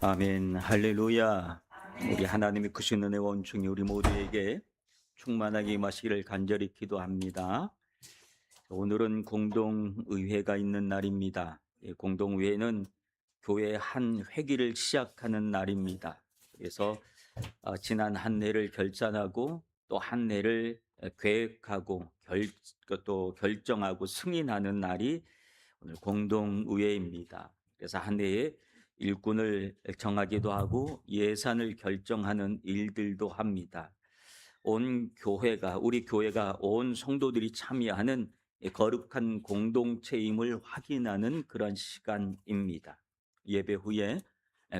아멘, 할렐루야. 우리 하나님의 크신 은혜 원충이 우리 모두에게 충만하게 임하시기를 간절히 기도합니다. 오늘은 공동의회가 있는 날입니다. 공동의회는 교회 한 회기를 시작하는 날입니다. 그래서 지난 한 해를 결산하고 또 한 해를 계획하고 또 결정하고 승인하는 날이 오늘 공동의회입니다. 그래서 한 해에 일꾼을 정하기도 하고 예산을 결정하는 일들도 합니다. 우리 교회가 온 성도들이 참여하는 거룩한 공동체임을 확인하는 그런 시간입니다. 예배 후에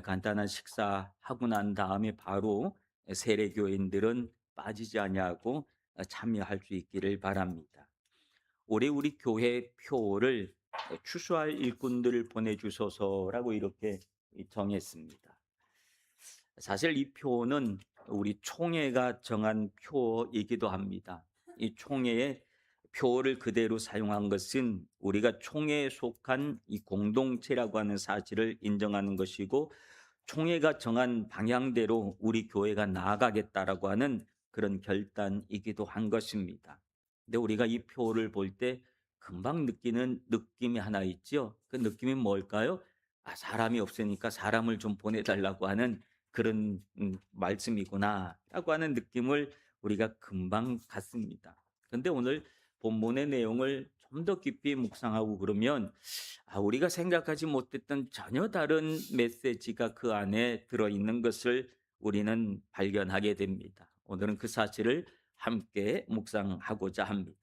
간단한 식사하고 난 다음에 바로 세례교인들은 빠지지 아니하고 참여할 수 있기를 바랍니다. 올해 우리 교회 표를 추수할 일꾼들을 보내주소서라고 이렇게 정했습니다. 사실 이 표는 우리 총회가 정한 표이기도 합니다. 이 총회의 표를 그대로 사용한 것은 우리가 총회에 속한 이 공동체라고 하는 사실을 인정하는 것이고, 총회가 정한 방향대로 우리 교회가 나아가겠다라고 하는 그런 결단이기도 한 것입니다. 근데 우리가 이 표를 볼 때 금방 느끼는 느낌이 하나 있죠. 그 느낌이 뭘까요? 사람이 없으니까 사람을 좀 보내달라고 하는 그런 말씀이구나라고 하는 느낌을 우리가 금방 갖습니다. 그런데 오늘 본문의 내용을 좀 더 깊이 묵상하고 그러면 우리가 생각하지 못했던 전혀 다른 메시지가 그 안에 들어있는 것을 우리는 발견하게 됩니다. 오늘은 그 사실을 함께 묵상하고자 합니다.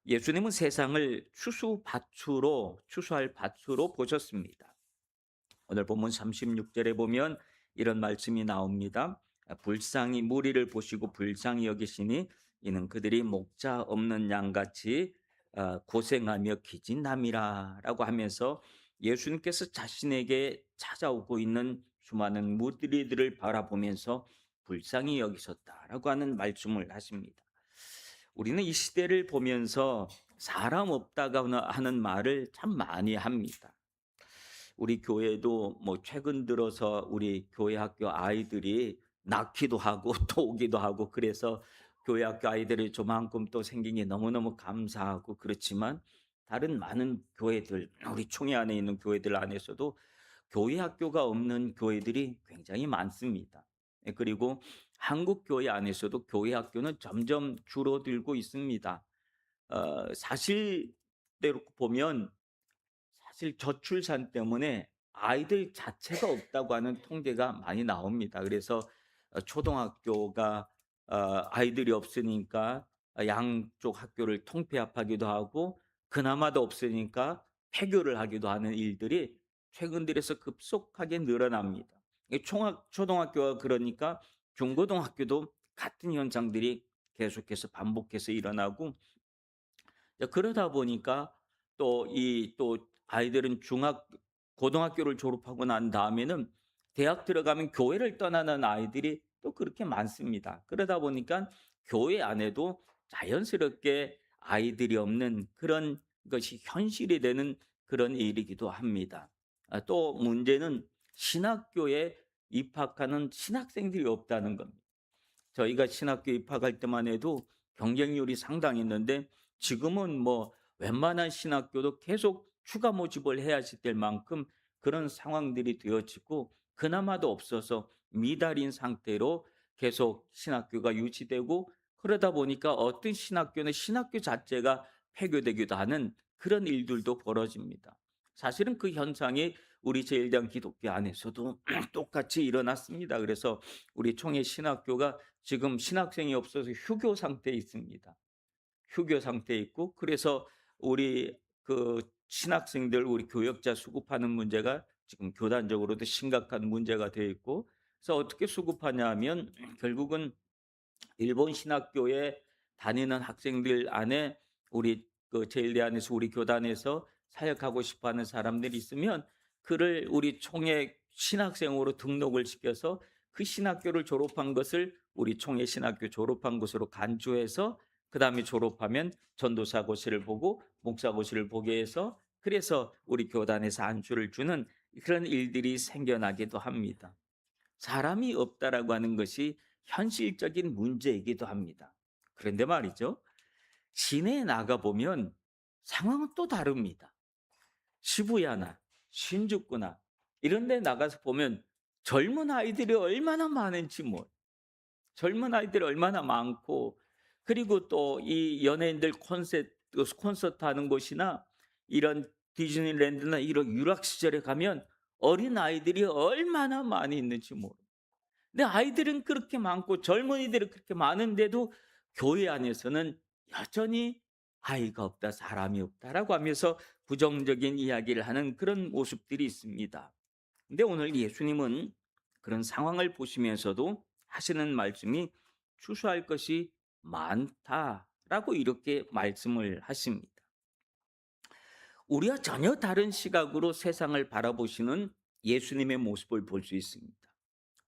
예수님은 세상을 추수할 밭으로 보셨습니다. 오늘 본문 36절에 보면 이런 말씀이 나옵니다. 불쌍히 무리를 보시고 불쌍히 여기시니 이는 그들이 목자 없는 양같이 고생하며 기진함이라라고 하면서 예수님께서 자신에게 찾아오고 있는 수많은 무리들을 바라보면서 불쌍히 여기셨다라고 하는 말씀을 하십니다. 우리는 이 시대를 보면서 사람 없다고 하는 말을 참 많이 합니다. 우리 교회도 뭐 최근 들어서 우리 교회 학교 아이들이 낳기도 하고 또 오기도 하고, 그래서 교회 학교 아이들이 조만큼 또 생긴 게 너무너무 감사하고, 그렇지만 다른 많은 교회들, 우리 총회 안에 있는 교회들 안에서도 교회 학교가 없는 교회들이 굉장히 많습니다. 그리고 한국 교회 안에서도 교회 학교는 점점 줄어들고 있습니다. 사실대로 보면 사실 저출산 때문에 아이들 자체가 없다고 하는 통계가 많이 나옵니다. 그래서 초등학교가 아이들이 없으니까 양쪽 학교를 통폐합하기도 하고, 그나마도 없으니까 폐교를 하기도 하는 일들이 최근 들어서 급속하게 늘어납니다. 초등학교가 그러니까 중고등학교도 같은 현상들이 계속해서 반복해서 일어나고, 그러다 보니까 또 아이들은 고등학교를 졸업하고 난 다음에는 대학 들어가면 교회를 떠나는 아이들이 또 그렇게 많습니다. 그러다 보니까 교회 안에도 자연스럽게 아이들이 없는 그런 것이 현실이 되는 그런 일이기도 합니다. 또 문제는 신학교에 입학하는 신학생들이 없다는 겁니다. 저희가 신학교 입학할 때만 해도 경쟁률이 상당했는데, 지금은 뭐 웬만한 신학교도 계속 추가 모집을 해야지 될 만큼 그런 상황들이 되어지고, 그나마도 없어서 미달인 상태로 계속 신학교가 유지되고, 그러다 보니까 어떤 신학교는 신학교 자체가 폐교되기도 하는 그런 일들도 벌어집니다. 사실은 그 현상이 우리 제1당 기독교 안에서도 똑같이 일어났습니다. 그래서 우리 총회 신학교가 지금 신학생이 없어서 휴교 상태에 있습니다. 휴교 상태에 있고, 그래서 우리 신학생들, 우리 교역자 수급하는 문제가 지금 교단적으로도 심각한 문제가 되어 있고, 그래서 어떻게 수급하냐 하면 결국은 일본 신학교에 다니는 학생들 안에 우리 제일대 안에서 우리 교단에서 사역하고 싶어 하는 사람들이 있으면 그를 우리 총회 신학생으로 등록을 시켜서 그 신학교를 졸업한 것을 우리 총회 신학교 졸업한 것으로 간주해서, 그다음에 졸업하면 전도사 고시를 보고 목사 고시를 보게 해서, 그래서 우리 교단에서 안수를 주는 그런 일들이 생겨나기도 합니다. 사람이 없다라고 하는 것이 현실적인 문제이기도 합니다. 그런데 말이죠. 시내에 나가보면 상황은 또 다릅니다. 시부야나 신주쿠나 이런 데 나가서 보면 젊은 아이들이 얼마나 많은지 젊은 아이들이 얼마나 많고, 그리고 또 이 연예인들 콘서트 하는 곳이나 이런 디즈니랜드나 이런 유락 시절에 가면 어린아이들이 얼마나 많이 있는지 근데 아이들은 그렇게 많고 젊은이들은 그렇게 많은데도 교회 안에서는 여전히 "아이가 없다. 사람이 없다."라고 하면서 부정적인 이야기를 하는 그런 모습들이 있습니다. 근데 오늘 예수님은 그런 상황을 보시면서도 하시는 말씀이 "추수할 것이 많다."라고 이렇게 말씀을 하십니다. 우리와 전혀 다른 시각으로 세상을 바라보시는 예수님의 모습을 볼 수 있습니다.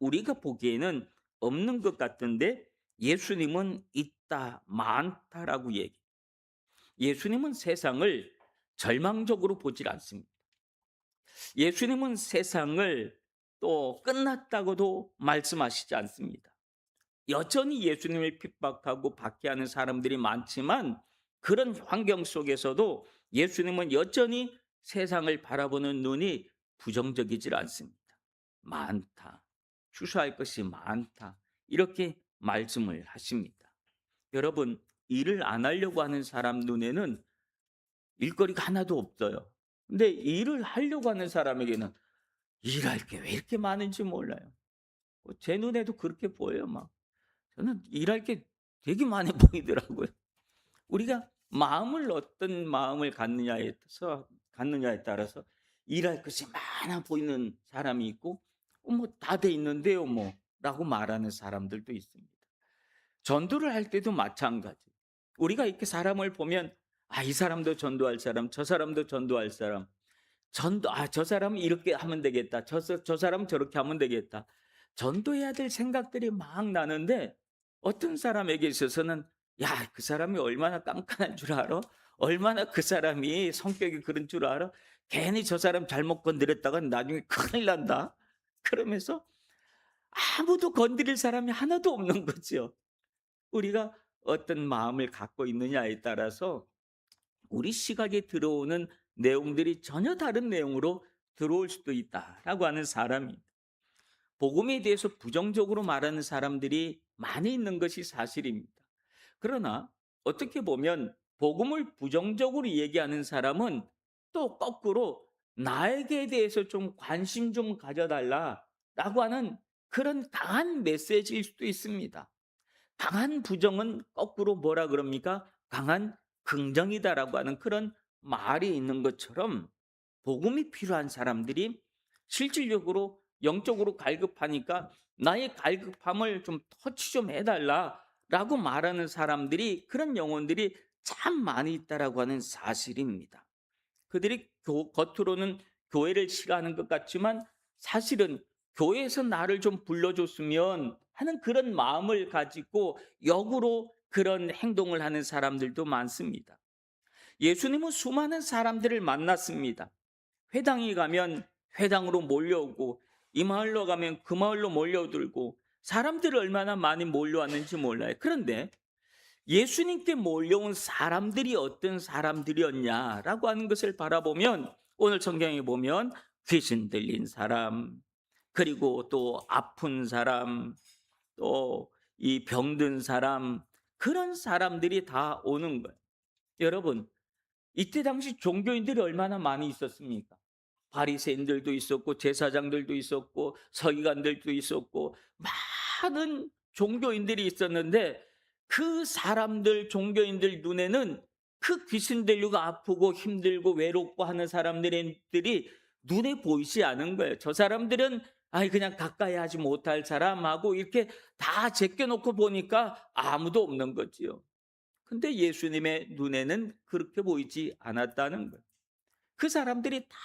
우리가 보기에는 없는 것 같은데 예수님은 있다, 많다라고 예수님은 세상을 절망적으로 보질 않습니다. 예수님은 세상을 또 끝났다고도 말씀하시지 않습니다. 여전히 예수님을 핍박하고 박해하는 사람들이 많지만 그런 환경 속에서도 예수님은 여전히 세상을 바라보는 눈이 부정적이질 않습니다. 많다. 추수할 것이 많다. 이렇게 말씀을 하십니다. 여러분, 일을 안 하려고 하는 사람 눈에는 일거리가 하나도 없어요. 근데 일을 하려고 하는 사람에게는 일할 게 왜 이렇게 많은지 몰라요. 제 눈에도 그렇게 보여요, 막. 저는 일할 게 되게 많이 보이더라고요. 우리가 마음을 어떤 마음을 갖느냐에 따라서 일할 것이 많아 보이는 사람이 있고 뭐 다 돼 있는데요 뭐라고 말하는 사람들도 있습니다. 전도를 할 때도 마찬가지. 우리가 이렇게 사람을 보면 이 사람도 전도할 사람, 저 사람도 전도할 사람. 저 사람은 이렇게 하면 되겠다. 저 사람은 저렇게 하면 되겠다. 전도해야 될 생각들이 막 나는데 어떤 사람에게 있어서는 야, 그 사람이 얼마나 깐깐한 줄 알아? 얼마나 그 사람이 성격이 그런 줄 알아? 괜히 저 사람 잘못 건드렸다가 나중에 큰일 난다. 그러면서 아무도 건드릴 사람이 하나도 없는 거죠. 우리가 어떤 마음을 갖고 있느냐에 따라서 우리 시각에 들어오는 내용들이 전혀 다른 내용으로 들어올 수도 있다라고 하는 사람입니다. 복음에 대해서 부정적으로 말하는 사람들이 많이 있는 것이 사실입니다. 그러나 어떻게 보면 복음을 부정적으로 얘기하는 사람은 또 거꾸로 나에게 대해서 좀 관심 좀 가져달라라고 하는 그런 강한 메시지일 수도 있습니다. 강한 부정은 거꾸로 뭐라 그럽니까? 강한 긍정이다라고 하는 그런 말이 있는 것처럼 복음이 필요한 사람들이 실질적으로 영적으로 갈급하니까 나의 갈급함을 좀 터치 좀 해달라라고 말하는 사람들이, 그런 영혼들이 참 많이 있다라고 하는 사실입니다. 그들이 겉으로는 교회를 싫어하는 것 같지만 사실은 교회에서 나를 좀 불러줬으면 하는 그런 마음을 가지고 역으로 그런 행동을 하는 사람들도 많습니다. 예수님은 수많은 사람들을 만났습니다. 회당에 가면 회당으로 몰려오고 이 마을로 가면 그 마을로 몰려들고 사람들이 얼마나 많이 몰려왔는지 몰라요. 그런데 예수님께 몰려온 사람들이 어떤 사람들이었냐라고 하는 것을 바라보면 오늘 성경에 보면 귀신 들린 사람, 그리고 또 아픈 사람, 또 이 병든 사람, 그런 사람들이 다 오는 거예요. 여러분, 이때 당시 종교인들이 얼마나 많이 있었습니까? 바리새인들도 있었고 제사장들도 있었고 서기관들도 있었고 많은 종교인들이 있었는데 그 사람들 종교인들 눈에는 그 귀신 들리고 아프고 힘들고 외롭고 하는 사람들이 눈에 보이지 않은 거예요. 저 사람들은 그냥 가까이 하지 못할 사람하고 이렇게 다 제껴놓고 보니까 아무도 없는 거지요. 근데 예수님의 눈에는 그렇게 보이지 않았다는 거예요. 그 사람들이 다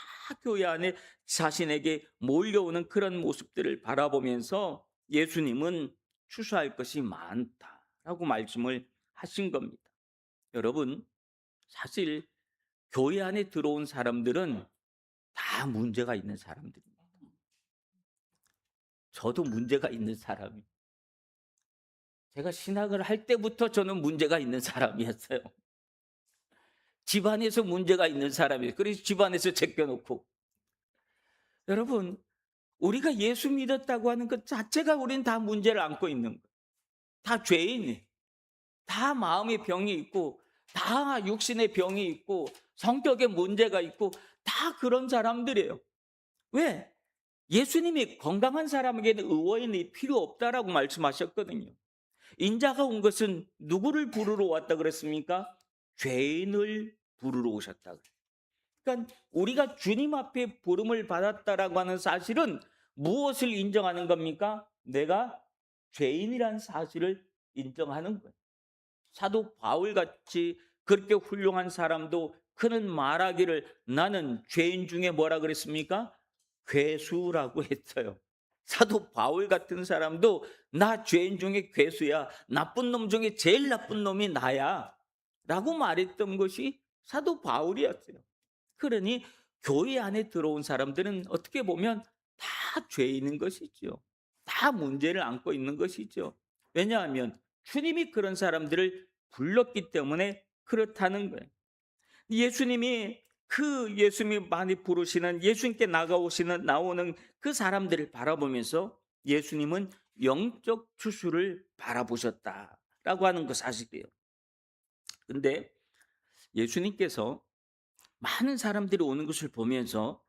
교회 안에 자신에게 몰려오는 그런 모습들을 바라보면서 예수님은 추수할 것이 많다라고 말씀을 하신 겁니다. 여러분, 사실 교회 안에 들어온 사람들은 다 문제가 있는 사람들입니다. 저도 문제가 있는 사람이. 제가 신학을 할 때부터 저는 문제가 있는 사람이었어요. 집안에서 문제가 있는 사람이에요. 그래서 집안에서 제껴놓고. 여러분, 우리가 예수 믿었다고 하는 것 자체가 우리는 다 문제를 안고 있는 거예요. 다 죄인이에요. 다 마음의 병이 있고, 다 육신의 병이 있고, 성격에 문제가 있고, 다 그런 사람들이에요. 왜? 예수님이 건강한 사람에게는 의원이 필요 없다라고 말씀하셨거든요. 인자가 온 것은 누구를 부르러 왔다 그랬습니까? 죄인을 부르러 오셨다. 그러니까 우리가 주님 앞에 부름을 받았다라고 하는 사실은 무엇을 인정하는 겁니까? 내가 죄인이라는 사실을 인정하는 거예요. 사도 바울같이 그렇게 훌륭한 사람도 그는 말하기를 나는 죄인 중에 뭐라 그랬습니까? 괴수라고 했어요. 사도 바울 같은 사람도 나 죄인 중에 괴수야. 나쁜 놈 중에 제일 나쁜 놈이 나야. 라고 말했던 것이 사도 바울이었어요. 그러니 교회 안에 들어온 사람들은 어떻게 보면 다 죄인인 것이죠. 다 문제를 안고 있는 것이죠. 왜냐하면 주님이 그런 사람들을 불렀기 때문에 그렇다는 거예요. 예수님이 많이 부르시는 예수님께 나오는 그 사람들을 바라보면서 예수님은 영적 추수를 바라보셨다라고 하는 거 사실이에요. 근데 예수님께서 많은 사람들이 오는 것을 보면서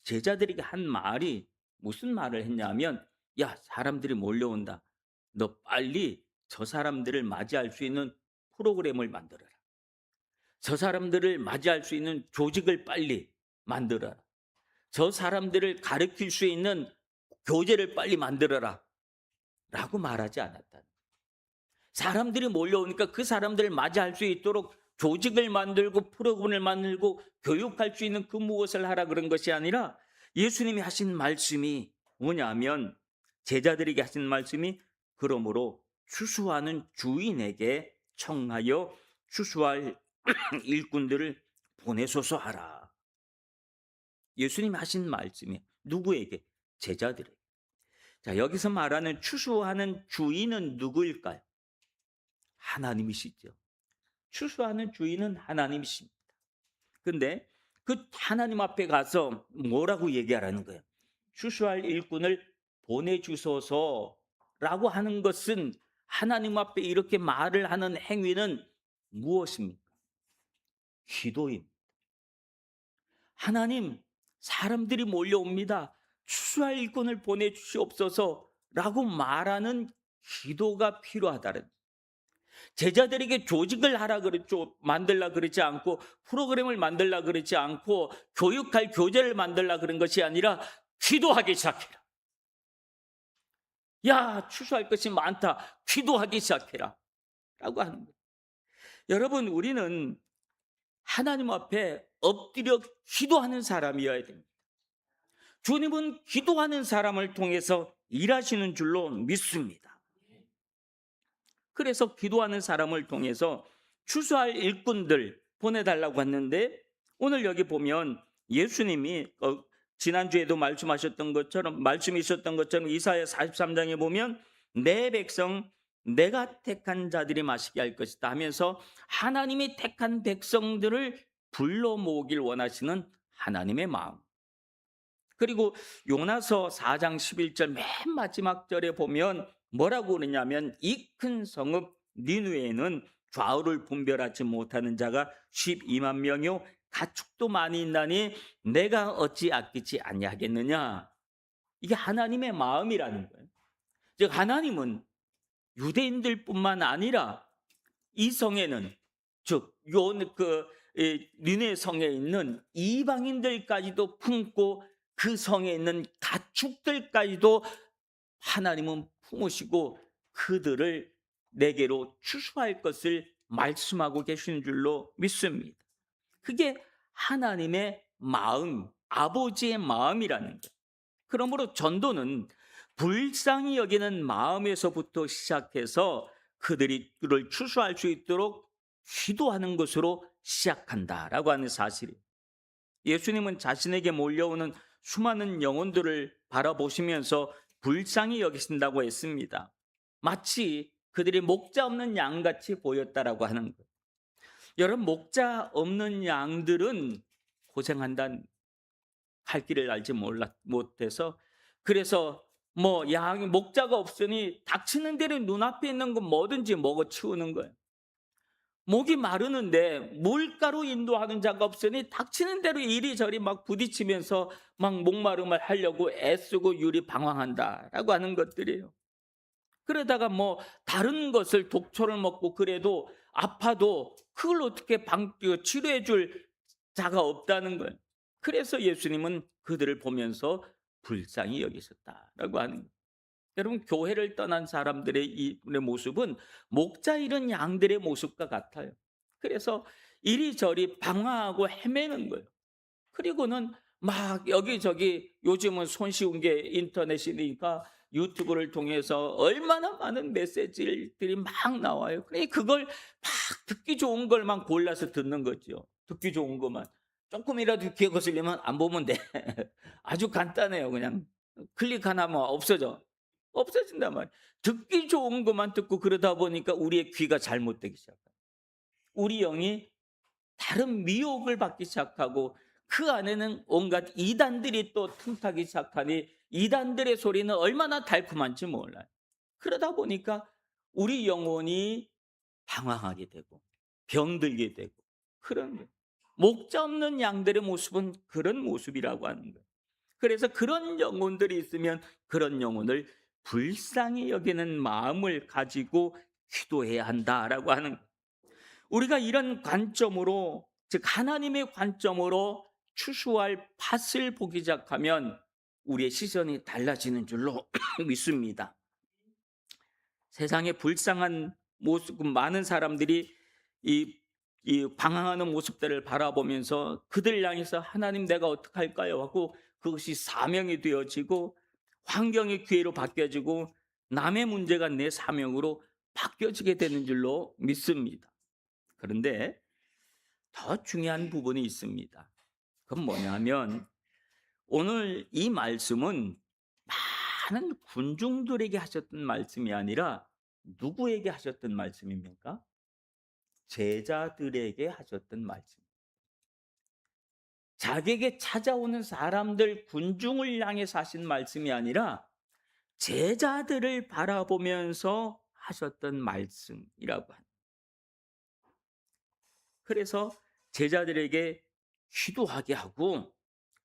제자들에게 한 말이 무슨 말을 했냐면, 야, 사람들이 몰려온다. 너 빨리 저 사람들을 맞이할 수 있는 프로그램을 만들어라. 저 사람들을 맞이할 수 있는 조직을 빨리 만들어라. 저 사람들을 가르칠 수 있는 교재를 빨리 만들어라. 라고 말하지 않았다. 사람들이 몰려오니까 그 사람들을 맞이할 수 있도록 조직을 만들고 프로그램을 만들고 교육할 수 있는 그 무엇을 하라 그런 것이 아니라 예수님이 하신 말씀이 뭐냐면 제자들에게 하신 말씀이 그러므로 추수하는 주인에게 청하여 추수할 일꾼들을 보내소서 하라. 예수님이 하신 말씀이 누구에게? 제자들에게. 자, 여기서 말하는 추수하는 주인은 누구일까요? 하나님이시죠. 추수하는 주인은 하나님이십니다. 근데 그 하나님 앞에 가서 뭐라고 얘기하라는 거예요? 추수할 일꾼을 보내주소서라고 하는 것은 하나님 앞에 이렇게 말을 하는 행위는 무엇입니까? 기도입니다. 하나님, 사람들이 몰려옵니다. 추수할 일꾼을 보내주시옵소서라고 말하는 기도가 필요하다는, 제자들에게 조직을 만들라 그러지 않고 프로그램을 만들라 그러지 않고 교육할 교재를 만들라 그런 것이 아니라 기도하기 시작해라. 야, 추수할 것이 많다. 기도하기 시작해라. 라고 하는 거예요. 여러분, 우리는 하나님 앞에 엎드려 기도하는 사람이어야 됩니다. 주님은 기도하는 사람을 통해서 일하시는 줄로 믿습니다. 그래서 기도하는 사람을 통해서 추수할 일꾼들 보내달라고 했는데, 오늘 여기 보면 예수님이 지난주에도 말씀이셨던 것처럼 이사야 43장에 보면 내 백성 내가 택한 자들이 마시게 할 것이다 하면서 하나님이 택한 백성들을 불러 모으길 원하시는 하나님의 마음. 그리고 요나서 4장 11절 맨 마지막 절에 보면 뭐라고 그러냐면 이 큰 성읍 니느웨에는 좌우를 분별하지 못하는 자가 12만 명이요 가축도 많이 있나니 내가 어찌 아끼지 아니하겠느냐. 이게 하나님의 마음이라는 거예요. 즉 하나님은 유대인들뿐만 아니라 이 성에는 니느웨 성에 있는 이방인들까지도 품고 그 성에 있는 가축들까지도 하나님은 품으시고 그들을 내게로 추수할 것을 말씀하고 계시는 줄로 믿습니다. 그게 하나님의 마음, 아버지의 마음이라는 거예요. 그러므로 전도는 불쌍히 여기는 마음에서부터 시작해서 그들을 추수할 수 있도록 기도하는 것으로 시작한다라고 하는 사실이에요. 예수님은 자신에게 몰려오는 수많은 영혼들을 바라보시면서 불쌍히 여기신다고 했습니다. 마치 그들이 목자 없는 양같이 보였다라고 하는 거예요. 여러분, 목자 없는 양들은 고생한다는, 갈 길을 알지 못해서, 그래서 양이 목자가 없으니 닥치는 대로 눈앞에 있는 건 뭐든지 먹어 치우는 거예요. 목이 마르는데 물가로 인도하는 자가 없으니 닥치는 대로 이리저리 막 부딪히면서 막 목마름을 하려고 애쓰고 유리방황한다라고 하는 것들이에요. 그러다가 다른 것을 독초를 먹고 그래도 아파도 그걸 어떻게 치료해 줄 자가 없다는 거예요. 그래서 예수님은 그들을 보면서 불쌍히 여기셨다라고 하는 거예요. 여러분, 교회를 떠난 사람들의 이 모습은 목자 잃은 양들의 모습과 같아요. 그래서 이리저리 방황하고 헤매는 거예요. 그리고는 막 여기저기, 요즘은 손쉬운 게 인터넷이니까 유튜브를 통해서 얼마나 많은 메시지들이 막 나와요. 그러니까 그걸 막 듣기 좋은 걸만 골라서 듣는 거죠. 듣기 좋은 것만. 조금이라도 귀에 거슬리면 안 보면 돼. 아주 간단해요. 그냥 클릭 하나면 없어진단 말이에요. 듣기 좋은 것만 듣고 그러다 보니까 우리의 귀가 잘못되기 시작해요. 우리 영이 다른 미혹을 받기 시작하고 그 안에는 온갖 이단들이 또 틈타기 시작하니 이단들의 소리는 얼마나 달콤한지 몰라요. 그러다 보니까 우리 영혼이 방황하게 되고 병들게 되고 그런 거예요. 목자 없는 양들의 모습은 그런 모습이라고 하는 거예요. 그래서 그런 영혼들이 있으면 그런 영혼을 불쌍히 여기는 마음을 가지고 기도해야 한다라고 하는 거예요. 우리가 이런 관점으로, 즉 하나님의 관점으로 추수할 밭을 보기 시작하면 우리의 시선이 달라지는 줄로 믿습니다. 세상에 불쌍한 모습, 많은 사람들이 이 방황하는 모습들을 바라보면서 그들 향해서 하나님 내가 어떡할까요 하고 그것이 사명이 되어지고 환경의 기회로 바뀌어지고 남의 문제가 내 사명으로 바뀌어지게 되는 줄로 믿습니다. 그런데 더 중요한 부분이 있습니다. 그건 뭐냐면 오늘 이 말씀은 많은 군중들에게 하셨던 말씀이 아니라 누구에게 하셨던 말씀입니까? 제자들에게 하셨던 말씀. 자기에게 찾아오는 사람들, 군중을 향해서 하신 말씀이 아니라 제자들을 바라보면서 하셨던 말씀이라고 합니다. 그래서 제자들에게 기도하게 하고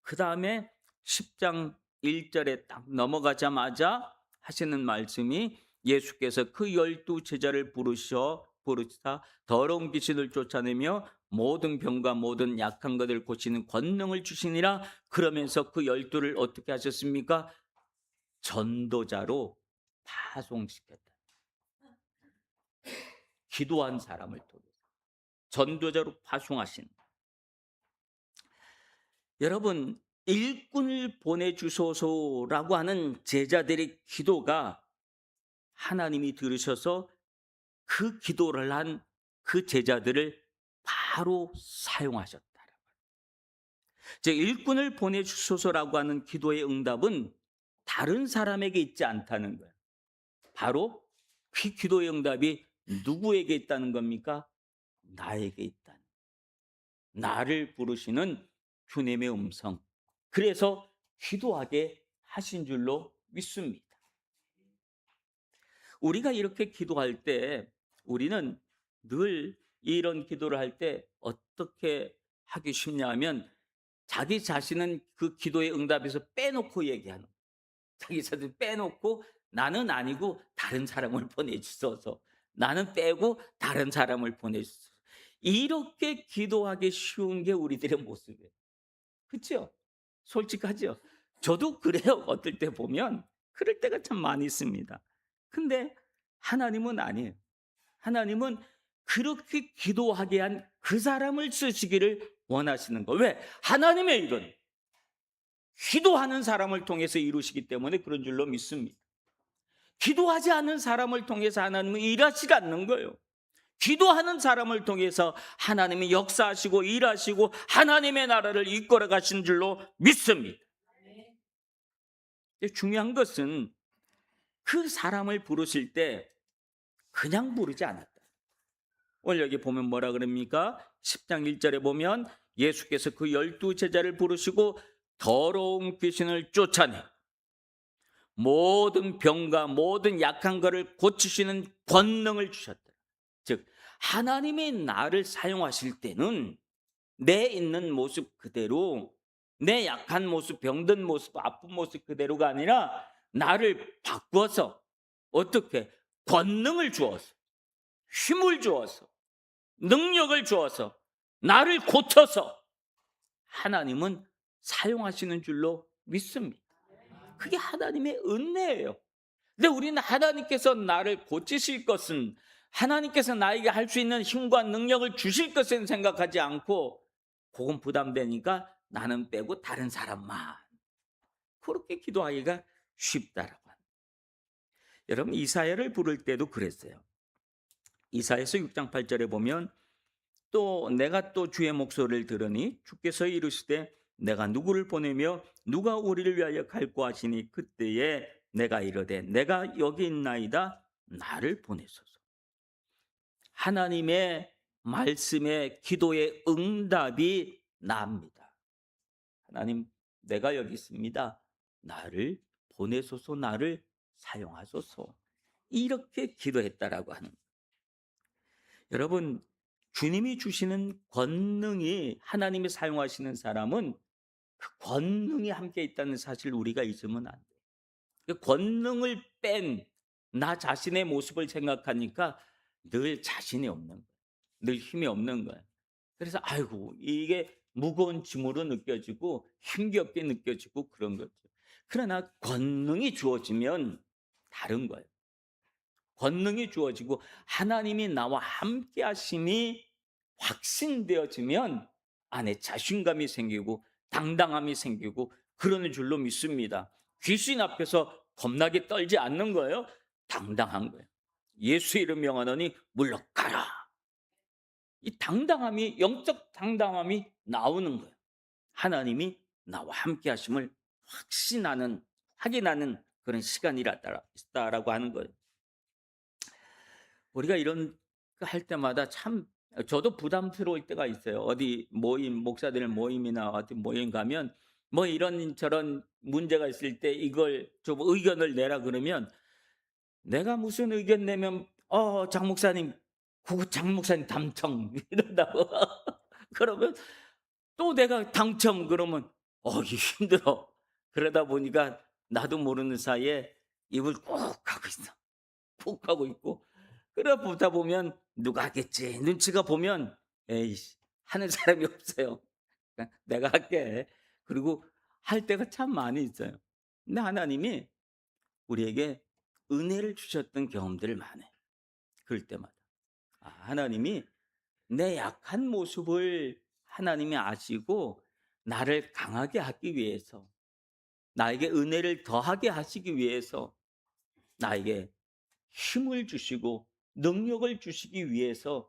그 다음에 10장 1절에 딱 넘어가자마자 하시는 말씀이 예수께서 그 12 제자를 부르시사 더러운 귀신을 쫓아내며 모든 병과 모든 약한 것을 고치는 권능을 주시니라. 그러면서 그 12를 어떻게 하셨습니까? 전도자로 파송시켰다. 기도한 사람을 통해서 전도자로 파송하신. 여러분, 일꾼을 보내주소서라고 하는 제자들의 기도가 하나님이 들으셔서 그 기도를 한 그 제자들을 바로 사용하셨다. 즉 일꾼을 보내주소서라고 하는 기도의 응답은 다른 사람에게 있지 않다는 거예요. 바로 그 기도의 응답이 누구에게 있다는 겁니까? 나에게 있다는, 나를 부르시는 주님의 음성. 그래서 기도하게 하신 줄로 믿습니다. 우리가 이렇게 기도할 때 우리는 늘 이런 기도를 할 때 어떻게 하기 쉽냐 하면 자기 자신은 그 기도의 응답에서 빼놓고 얘기하는 거예요. 자기 자신 빼놓고 나는 아니고 다른 사람을 보내주소서. 나는 빼고 다른 사람을 보내주소서. 이렇게 기도하기 쉬운 게 우리들의 모습이에요. 그렇죠? 솔직하죠? 저도 그래요. 어떨 때 보면 그럴 때가 참 많이 있습니다. 근데 하나님은 아니에요. 하나님은 그렇게 기도하게 한 그 사람을 쓰시기를 원하시는 거예요. 왜? 하나님의 일은 기도하는 사람을 통해서 이루시기 때문에 그런 줄로 믿습니다. 기도하지 않는 사람을 통해서 하나님은 일하시지 않는 거예요. 기도하는 사람을 통해서 하나님이 역사하시고 일하시고 하나님의 나라를 이끌어 가신 줄로 믿습니다. 중요한 것은 그 사람을 부르실 때 그냥 부르지 않았다. 오늘 여기 보면 뭐라 그럽니까? 10장 1절에 보면 예수께서 그 12제자를 부르시고 더러운 귀신을 쫓아내 모든 병과 모든 약한 것을 고치시는 권능을 주셨다. 즉 하나님의 나를 사용하실 때는 내 있는 모습 그대로, 내 약한 모습, 병든 모습, 아픈 모습 그대로가 아니라 나를 바꿔서 어떻게 권능을 주어서, 힘을 주어서, 능력을 주어서, 나를 고쳐서 하나님은 사용하시는 줄로 믿습니다. 그게 하나님의 은혜예요. 근데 우리는 하나님께서 나를 고치실 것은, 하나님께서 나에게 할 수 있는 힘과 능력을 주실 것은 생각하지 않고 그건 부담되니까 나는 빼고 다른 사람만, 그렇게 기도하기가 쉽다라고 합니다. 여러분 이사야를 부를 때도 그랬어요. 이사야서 6장 8절에 보면 또 내가 또 주의 목소리를 들으니 주께서 이르시되 내가 누구를 보내며 누가 우리를 위하여 갈고 하시니 그때에 내가 이르되 내가 여기 있나이다 나를 보내소서. 하나님의 말씀에 기도의 응답이 납니다. 하나님 내가 여기 있습니다. 나를 보내소서, 나를 사용하소서. 이렇게 기도했다라고 하는 거예요. 여러분 주님이 주시는 권능이, 하나님이 사용하시는 사람은 그 권능이 함께 있다는 사실 우리가 잊으면 안 돼요. 그 권능을 뺀 나 자신의 모습을 생각하니까 늘 자신이 없는 거예요. 늘 힘이 없는 거예요. 그래서 아이고 이게 무거운 짐으로 느껴지고 힘겹게 느껴지고 그런 거죠. 그러나 권능이 주어지면 다른 거예요. 권능이 주어지고 하나님이 나와 함께 하심이 확신되어지면 안에 자신감이 생기고 당당함이 생기고 그러는 줄로 믿습니다. 귀신 앞에서 겁나게 떨지 않는 거예요. 당당한 거예요. 예수 이름 명하노니 물러가라. 이 당당함이, 영적 당당함이 나오는 거예요. 하나님이 나와 함께 하심을 확인하는 그런 시간이라고 하는 거예요. 우리가 이런 거 할 때마다 참 저도 부담스러울 때가 있어요. 어디 모임, 목사들 모임이나 어디 모임 가면 뭐 이런 저런 문제가 있을 때 이걸 좀 의견을 내라 그러면 내가 무슨 의견 내면 장 목사님 그거 장 목사님 당첨 이런다고 그러면 또 내가 당첨 그러면 이게 힘들어. 그러다 보니까 나도 모르는 사이에 입을 꾹 하고 있어. 푹 하고 있고 그러다 보면 누가 하겠지 눈치가 보면 에이씨 하는 사람이 없어요. 그러니까 내가 할게. 그리고 할 때가 참 많이 있어요. 근데 하나님이 우리에게 은혜를 주셨던 경험들을 많아요. 그럴 때마다 하나님이 내 약한 모습을 하나님이 아시고 나를 강하게 하기 위해서, 나에게 은혜를 더하게 하시기 위해서 나에게 힘을 주시고 능력을 주시기 위해서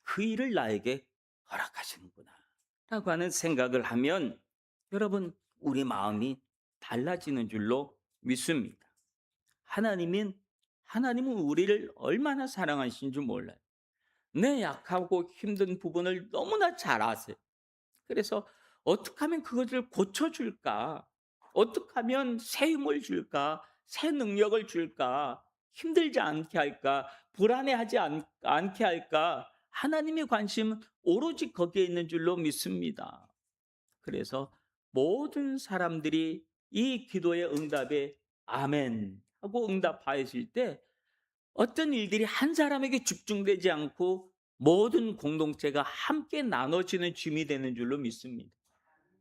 그 일을 나에게 허락하시는구나 라고 하는 생각을 하면 여러분 우리 마음이 달라지는 줄로 믿습니다. 하나님은 우리를 얼마나 사랑하시는 줄 몰라요. 내 약하고 힘든 부분을 너무나 잘 아세요. 그래서 어떻게 하면 그것을 고쳐줄까? 어떻게 하면 새 힘을 줄까? 새 능력을 줄까? 힘들지 않게 할까? 불안해하지 않게 할까? 하나님의 관심은 오로지 거기에 있는 줄로 믿습니다. 그래서 모든 사람들이 이 기도의 응답에 아멘 하고 응답하였을 때 어떤 일들이 한 사람에게 집중되지 않고 모든 공동체가 함께 나눠지는 짐이 되는 줄로 믿습니다.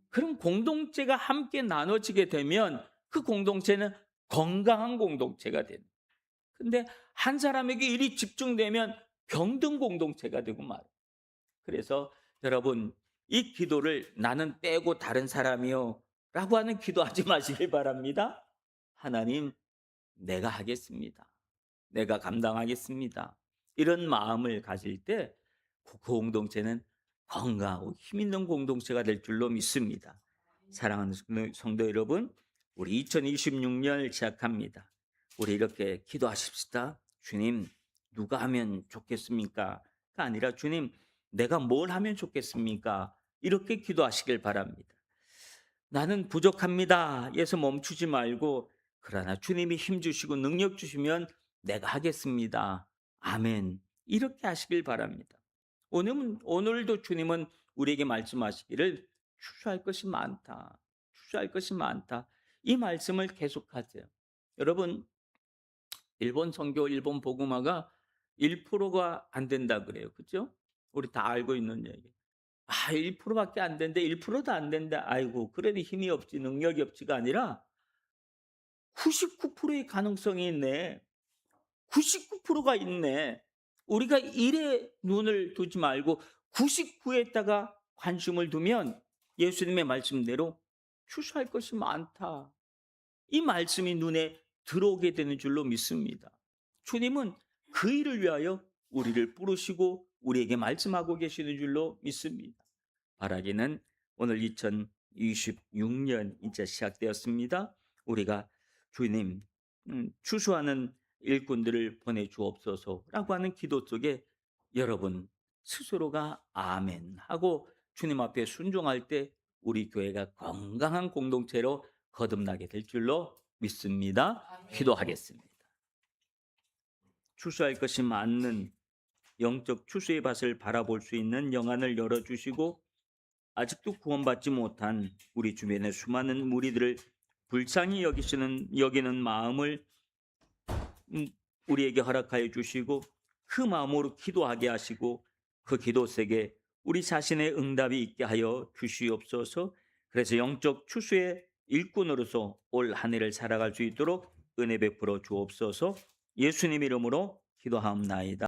그럼 공동체가 함께 나눠지게 되면 그 공동체는 건강한 공동체가 됩니다. 근데 한 사람에게 일이 집중되면 병든 공동체가 되고 말이에요. 그래서 여러분 이 기도를 나는 빼고 다른 사람이요 라고 하는 기도하지 마시길 바랍니다. 하나님 내가 하겠습니다. 내가 감당하겠습니다. 이런 마음을 가질 때 그 공동체는 건강하고 힘 있는 공동체가 될 줄로 믿습니다. 사랑하는 성도 여러분, 우리 2026년을 시작합니다. 우리 이렇게 기도하십시다. 주님, 누가 하면 좋겠습니까? 가 아니라 주님, 내가 뭘 하면 좋겠습니까? 이렇게 기도하시길 바랍니다. 나는 부족합니다. 에서 멈추지 말고, 그러나 주님이 힘 주시고 능력 주시면 내가 하겠습니다. 아멘. 이렇게 하시길 바랍니다. 오늘도 주님은 우리에게 말씀하시기를 추수할 것이 많다. 추수할 것이 많다. 이 말씀을 계속하세요. 여러분, 일본 선교, 일본 복음화가 1%가 안 된다 그래요. 그죠? 우리 다 알고 있는 얘기. 1%밖에 안 된대. 1%도 안 된다. 아이고, 그래도 힘이 없지, 능력이 없지가 아니라 99%의 가능성이 있네. 99%가 있네. 우리가 1에 눈을 두지 말고 99에다가 관심을 두면 예수님의 말씀대로 추수할 것이 많다. 이 말씀이 눈에 들어오게 되는 줄로 믿습니다. 주님은 그 일을 위하여 우리를 부르시고 우리에게 말씀하고 계시는 줄로 믿습니다. 바라기는 오늘 2026년 이제 시작되었습니다. 우리가 주님 추수하는 일꾼들을 보내주옵소서라고 하는 기도 속에 여러분 스스로가 아멘 하고 주님 앞에 순종할 때 우리 교회가 건강한 공동체로 거듭나게 될 줄로 믿습니다. 기도하겠습니다. 추수할 것이 많은 영적 추수의 밭을 바라볼 수 있는 영안을 열어주시고 아직도 구원받지 못한 우리 주변의 수많은 무리들을 불쌍히 여기는 마음을 우리에게 허락하여 주시고 그 마음으로 기도하게 하시고 그 기도 속에 우리 자신의 응답이 있게 하여 주시옵소서. 그래서 영적 추수의 일꾼으로서 올 한 해를 살아갈 수 있도록 은혜 베풀어 주옵소서. 예수님 이름으로 기도하옵나이다.